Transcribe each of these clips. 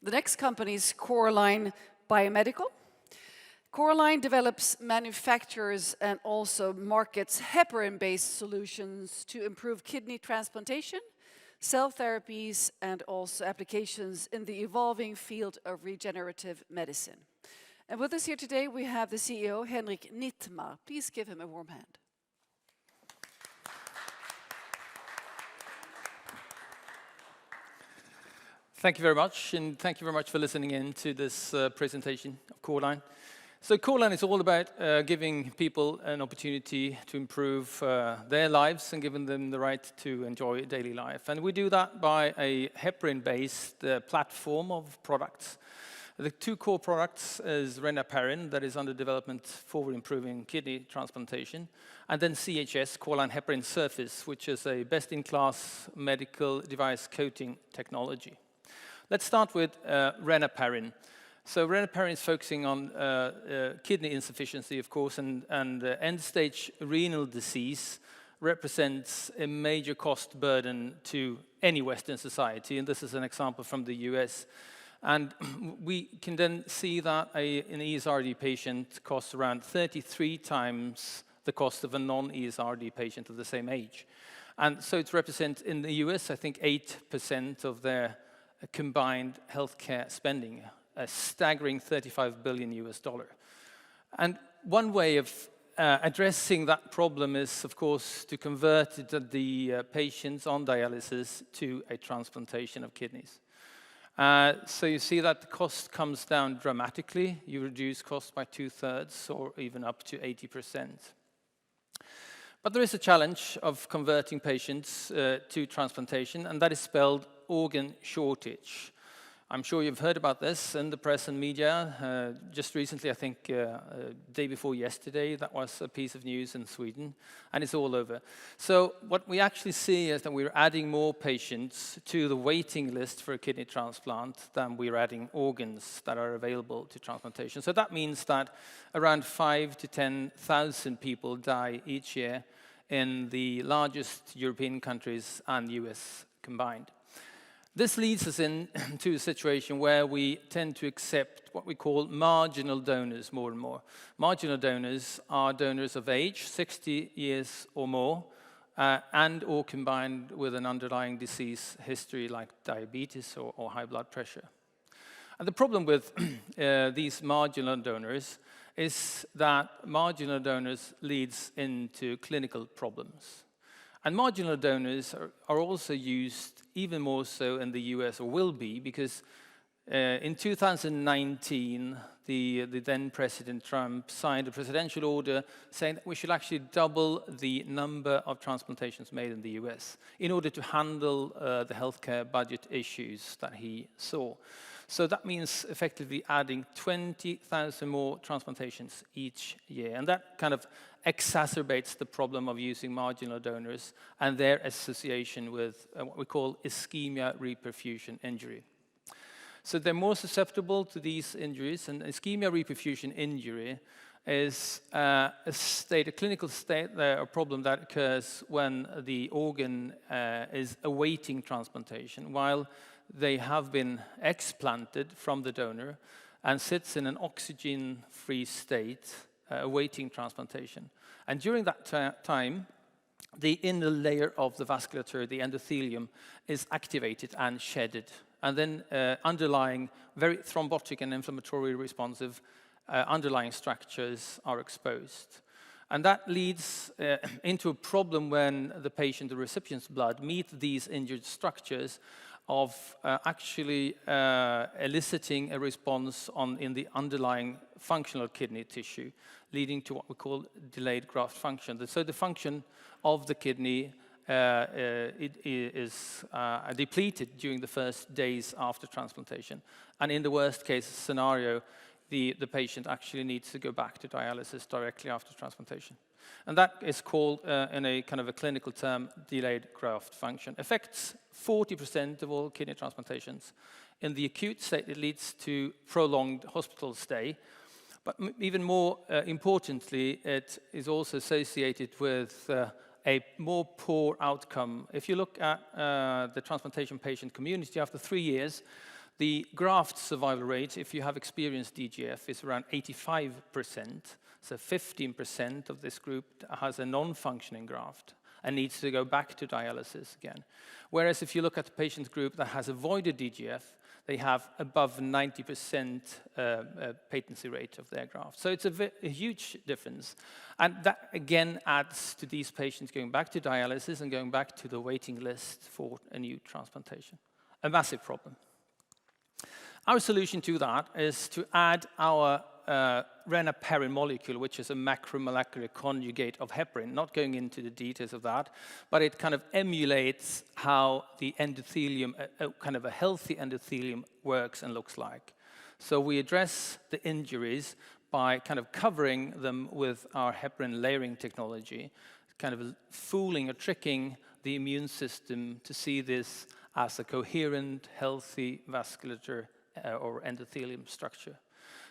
The next company is Corline Biomedical. Corline develops, manufactures, and also markets heparin-based solutions to improve kidney transplantation, cell therapies, and also applications in the evolving field of regenerative medicine. And with us here today, we have the CEO, Henrik Nittmar. Please give him a warm hand. Thank you very much, and thank you very much for listening in to this presentation of Corline. So Corline is all about giving people an opportunity to improve their lives and giving them the right to enjoy daily life. And we do that by a heparin-based platform of products. The two core products is Renaparin, that is under development for improving kidney transplantation, and then CHS, Corline Heparin Surface, which is a best-in-class medical device coating technology. Let's start with Renaparin. So Renaparin is focusing on kidney insufficiency, of course, and end-stage renal disease represents a major cost burden to any Western society, and this is an example from the US. And we can then see that an ESRD patient costs around 33 times the cost of a non-ESRD patient of the same age. And so it represents, in the US, I think 8% of their combined healthcare spending, a staggering $35 billion US. And one way of addressing that problem is, of course, to convert the patients on dialysis to a transplantation of kidneys. So you see that the cost comes down dramatically. You reduce cost by 2/3 or even up to 80%. But there is a challenge of converting patients to transplantation, and that is spelled organ shortage. I'm sure you've heard about this in the press and media. Just recently, I think day before yesterday, that was a piece of news in Sweden, and it's all over. So what we actually see is that we're adding more patients to the waiting list for a kidney transplant than we're adding organs that are available to transplantation. So that means that around 5,000 to 10,000 people die each year in the largest European countries and US combined. This leads us into a situation where we tend to accept what we call marginal donors more and more. Marginal donors are donors of age, 60 years or more, and or combined with an underlying disease history like diabetes or high blood pressure. And the problem with these marginal donors is that marginal donors leads into clinical problems. And marginal donors are also used even more so in the US, or will be, because in 2019, the then President Trump signed a presidential order saying that we should actually double the number of transplantations made in the US in order to handle the healthcare budget issues that he saw. So that means effectively adding 20,000 more transplantations each year. And that kind of exacerbates the problem of using marginal donors and their association with what we call ischemia-reperfusion injury. So they're more susceptible to these injuries, and ischemia-reperfusion injury is a clinical state, a problem that occurs when the organ is awaiting transplantation, while they have been explanted from the donor and sits in an oxygen-free state awaiting transplantation. And during that time, the inner layer of the vasculature, the endothelium, is activated and shedded. And then underlying very thrombotic and inflammatory responsive underlying structures are exposed. And that leads into a problem when the patient, the recipient's blood, meet these injured structures of actually eliciting a response in the underlying functional kidney tissue, leading to what we call delayed graft function. So the function of the kidney it is depleted during the first days after transplantation. And in the worst case scenario, the patient actually needs to go back to dialysis directly after transplantation. And that is called, in a kind of a clinical term, delayed graft function. Affects 40% of all kidney transplantations. In the acute state, it leads to prolonged hospital stay. But even more importantly, it is also associated with a more poor outcome. If you look at the transplantation patient community, after 3 years, The graft survival rate, if you have experienced DGF, is around 85%. So 15% of this group has a non-functioning graft and needs to go back to dialysis again. Whereas if you look at the patient group that has avoided DGF, they have above 90% patency rate of their graft. So it's a huge difference. And that, again, adds to these patients going back to dialysis and going back to the waiting list for a new transplantation. A massive problem. Our solution to that is to add our renaparin molecule, which is a macromolecular conjugate of heparin. Not going into the details of that, but it kind of emulates how the endothelium, kind of a healthy endothelium, works and looks like. So we address the injuries by kind of covering them with our heparin layering technology, kind of fooling or tricking the immune system to see this as a coherent, healthy vasculature or endothelium structure.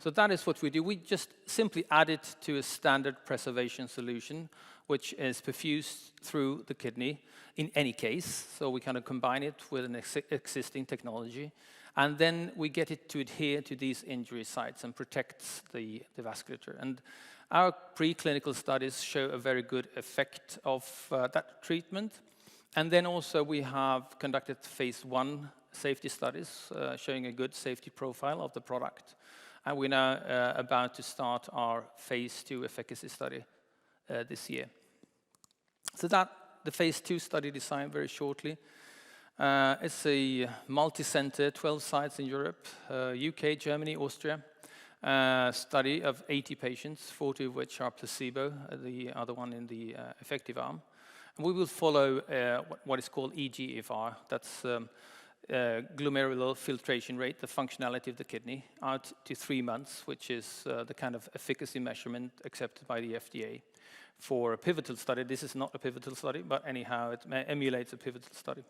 So that is what we do. We just simply add it to a standard preservation solution, which is perfused through the kidney in any case. So we kind of combine it with an existing technology. And then we get it to adhere to these injury sites and protects the vasculature. And our preclinical studies show a very good effect of that treatment. And then also we have conducted phase 1 safety studies showing a good safety profile of the product. And we're now about to start our phase 2 efficacy study this year. So that the phase 2 study design very shortly. It's a multi-center, 12 sites in Europe, UK, Germany, Austria, study of 80 patients, 40 of which are placebo, the other one in the effective arm. And we will follow what is called eGFR. That's glomerular filtration rate, the functionality of the kidney, out to 3 months, which is the kind of efficacy measurement accepted by the FDA for a pivotal study. This is not a pivotal study, but anyhow, it emulates a pivotal study.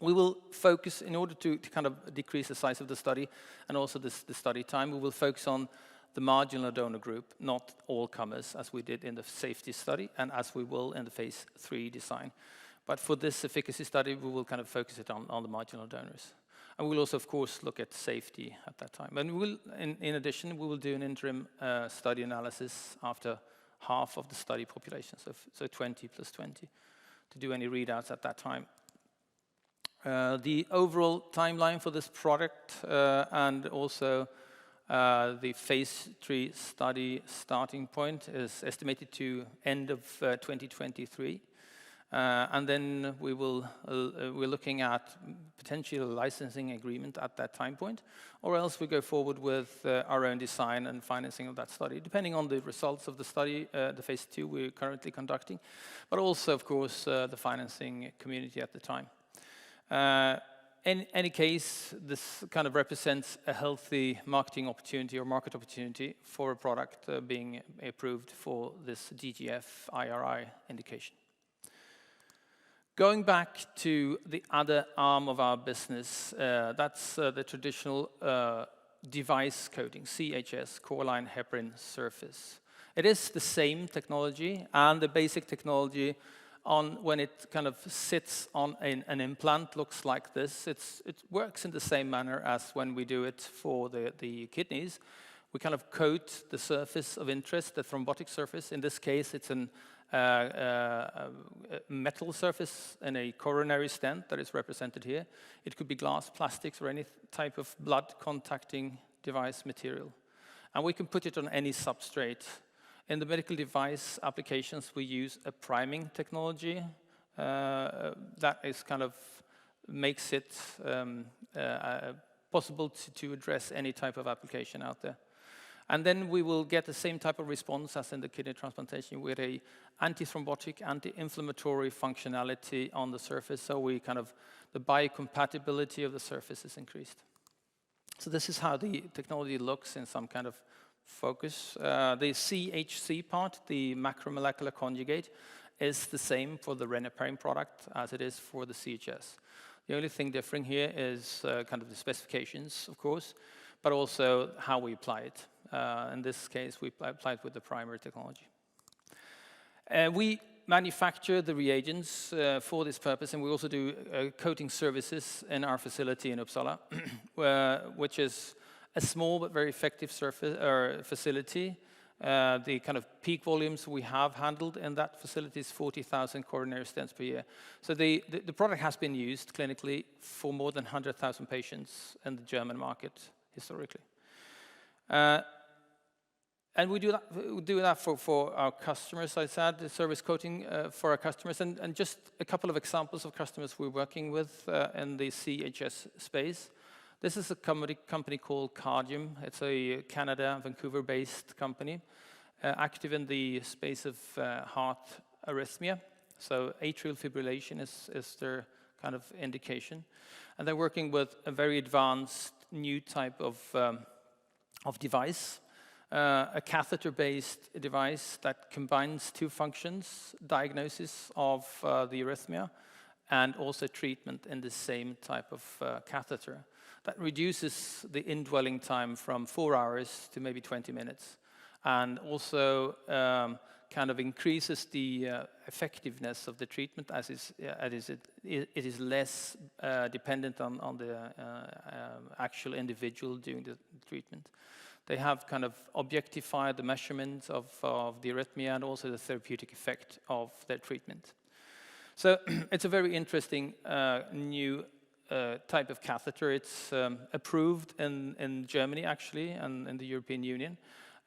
We will focus, in order to kind of decrease the size of the study and also the study time, we will focus on the marginal donor group, not all comers, as we did in the safety study and as we will in the phase 3 design. But for this efficacy study, we will kind of focus it on the marginal donors. And we'll also, of course, look at safety at that time. And we will, in addition, we will do an interim study analysis after half of the study population, so 20 plus 20, to do any readouts at that time. The overall timeline for this product and also the phase 3 study starting point is estimated to end of 2023. And then we're looking at potential licensing agreement at that time point, or else we go forward with our own design and financing of that study, depending on the results of the study, the phase 2 we're currently conducting, but also, of course, the financing community at the time. In any case, this kind of represents a healthy marketing opportunity or market opportunity for a product being approved for this DGF IRI indication. Going back to the other arm of our business, that's the traditional device coating, CHS, Corline Heparin Surface. It is the same technology, and the basic technology when it kind of sits on an implant looks like this. It works in the same manner as when we do it for the kidneys. We kind of coat the surface of interest, the thrombotic surface. In this case, it's a metal surface and a coronary stent that is represented here. It could be glass, plastics, or any type of blood contacting device material. And we can put it on any substrate. In the medical device applications, we use a priming technology that is kind of makes it possible to address any type of application out there. And then we will get the same type of response as in the kidney transplantation with a anti-thrombotic, anti-inflammatory functionality on the surface. So we kind of, the biocompatibility of the surface is increased. So this is how the technology looks in some kind of focus. The CHC part, the macromolecular conjugate, is the same for the renaparin product as it is for the CHS. The only thing differing here is kind of the specifications, of course, but also how we apply it. In this case, we apply it with the primary technology. We manufacture the reagents for this purpose, and we also do coating services in our facility in Uppsala, which is a small but very effective facility. The kind of peak volumes we have handled in that facility is 40,000 coronary stents per year. So the product has been used clinically for more than 100,000 patients in the German market historically. And we do that for our customers, I said, the service coating for our customers. And just a couple of examples of customers we're working with in the CHS space. This is a company called Cardium. It's a Canada, Vancouver-based company, active in the space of heart arrhythmia. So atrial fibrillation is their kind of indication. And they're working with a very advanced new type of device, a catheter-based device that combines two functions, diagnosis of the arrhythmia and also treatment in the same type of catheter. That reduces the indwelling time from 4 hours to maybe 20 minutes, and also kind of increases the effectiveness of the treatment as it is less dependent on the actual individual doing the treatment. They have kind of objectified the measurement of the arrhythmia and also the therapeutic effect of their treatment. So it's a very interesting new type of catheter. It's approved in Germany, actually, and in the European Union,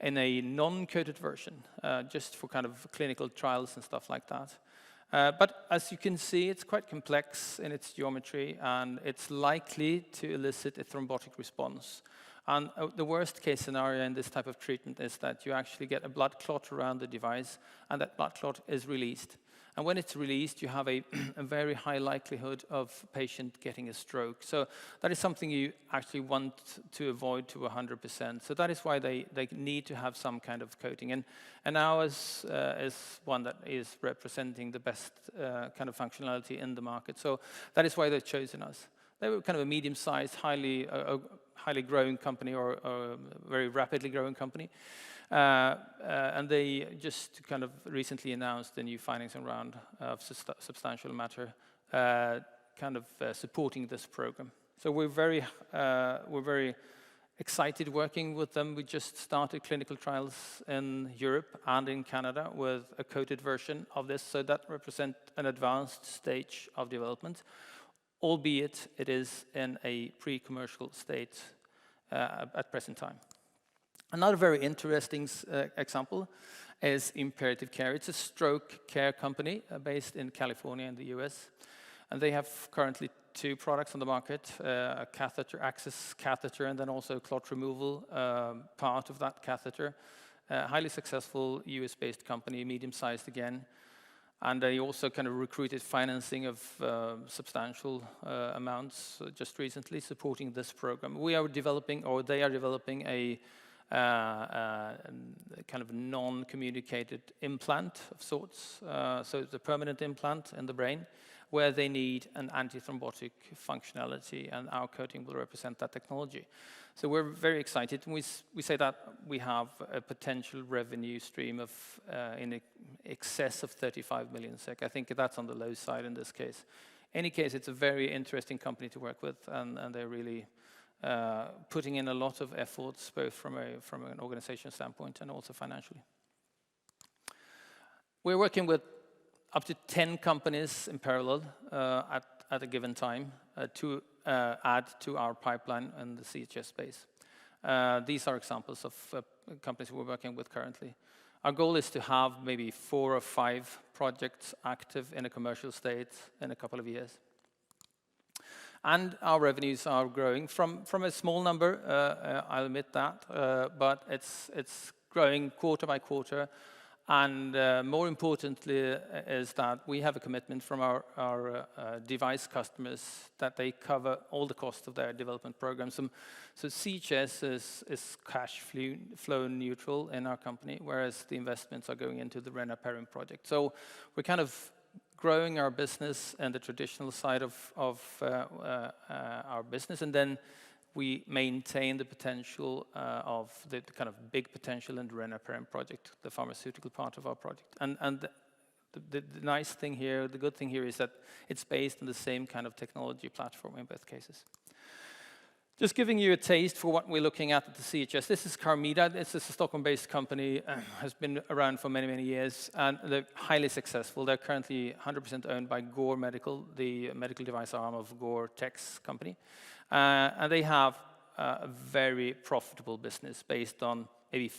in a non-coated version, just for kind of clinical trials and stuff like that. But as you can see, it's quite complex in its geometry, and it's likely to elicit a thrombotic response. And the worst case scenario in this type of treatment is that you actually get a blood clot around the device, and that blood clot is released. And when it's released, you have a very high likelihood of patient getting a stroke. So that is something you actually want to avoid to 100%. So that is why they need to have some kind of coating. And ours is one that is representing the best kind of functionality in the market. So that is why they've chosen us. They were kind of a medium-sized, highly growing company, or a very rapidly growing company. And they just kind of recently announced a new financing round of substantial matter, kind of supporting this program. So we're very excited working with them. We just started clinical trials in Europe and in Canada with a coated version of this, so that represents an advanced stage of development, albeit it is in a pre-commercial state at present time. Another very interesting example is Imperative Care. It's a stroke care company based in California in the US. And they have currently 2 products on the market, a catheter, access catheter, and then also clot removal part of that catheter. Highly successful US-based company, medium-sized again. And they also kind of recruited financing of substantial amounts just recently, supporting this program. We are developing, or they are developing, a kind of non-communicated implant of sorts. So it's a permanent implant in the brain where they need an antithrombotic functionality, and our coating will represent that technology. So we're very excited. And we say that we have a potential revenue stream of in excess of 35 million SEK. I think that's on the low side in this case. In any case, it's a very interesting company to work with, and they're really putting in a lot of efforts, both from an organization standpoint and also financially. We're working with up to 10 companies in parallel at a given time to add to our pipeline in the CHS space. These are examples of companies we're working with currently. Our goal is to have maybe 4 or 5 projects active in a commercial state in a couple of years. And our revenues are growing from a small number, I'll admit that, but it's growing quarter by quarter. And more importantly is that we have a commitment from our device customers that they cover all the costs of their development programs. So CHS is cash flow neutral in our company, whereas the investments are going into the Renaparin project. So we're kind of growing our business and the traditional side of our business, and then we maintain the potential of the kind of big potential in the Renaparin project, the pharmaceutical part of our project. And the nice thing here, the good thing here is that it's based on the same kind of technology platform in both cases. Just giving you a taste for what we're looking at the CHS. This is Carmida. This is a Stockholm-based company, has been around for many, many years, and they're highly successful. They're currently 100% owned by Gore Medical, the medical device arm of Gore Tech's company. And they have a very profitable business based on maybe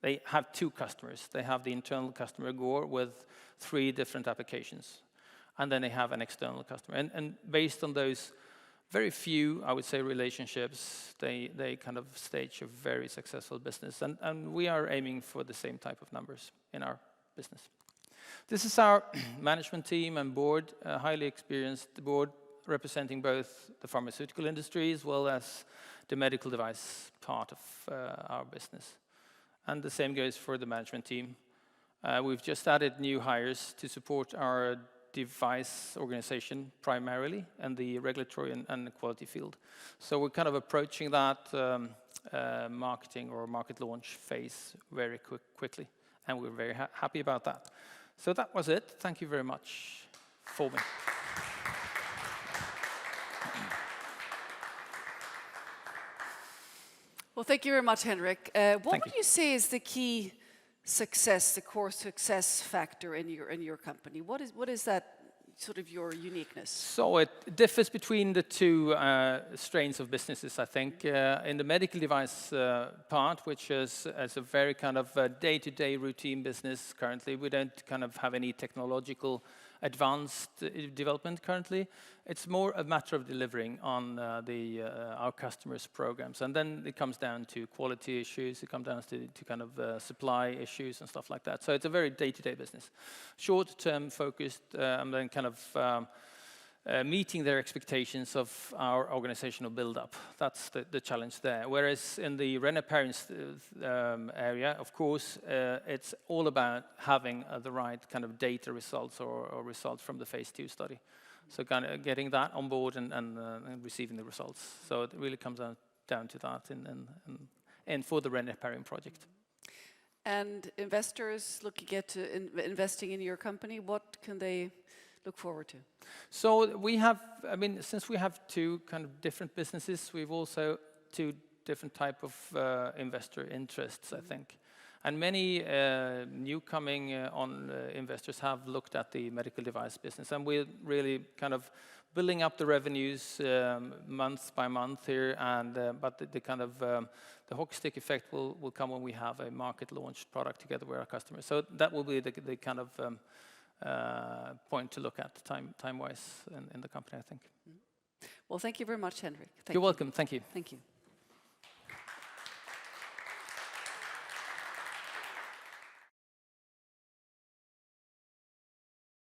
they have 2 customers. They have the internal customer, Gore, with 3 different applications. And then they have an external customer. And based on those very few, I would say, relationships, they kind of stage a very successful business. And we are aiming for the same type of numbers in our business. This is our management team and board, a highly experienced board representing both the pharmaceutical industry as well as the medical device part of our business. And the same goes for the management team. We've just added new hires to support our device organization primarily and the regulatory and the quality field. So we're kind of approaching that marketing or market launch phase very quickly, and we're very happy about that. So that was it. Thank you very much for me. Well, thank you very much, Henrik. What would you say is the key success, the core success factor in your company? What is that sort of your uniqueness? So it differs between the 2 strains of businesses, I think. In the medical device part, which is as a very kind of day-to-day routine business currently, we don't kind of have any technological advanced development currently. It's more a matter of delivering on our customers' programs. And then it comes down to quality issues, it comes down to kind of supply issues and stuff like that. So it's a very day-to-day business. Short-term focused, and then kind of meeting their expectations of our organizational build-up. That's the challenge there. Whereas in the reniparin area, of course, it's all about having the right kind of data results or results from the phase 2 study. So kind of getting that on board and receiving the results. So it really comes down to that and for the reniparin project. And investors looking at investing in your company, what can they look forward to? So we have, I mean, since we have 2 kind of different businesses, we've also 2 different type of investor interests, I think. And many newcoming investors have looked at the medical device business, and we're really kind of building up the revenues month by month here, and but the kind of the hockey stick effect will come when we have a market launched product together with our customers. So that will be the kind of point to look at time-wise in the company, I think. Well, thank you very much, Henrik. You're welcome. Thank you. Thank you.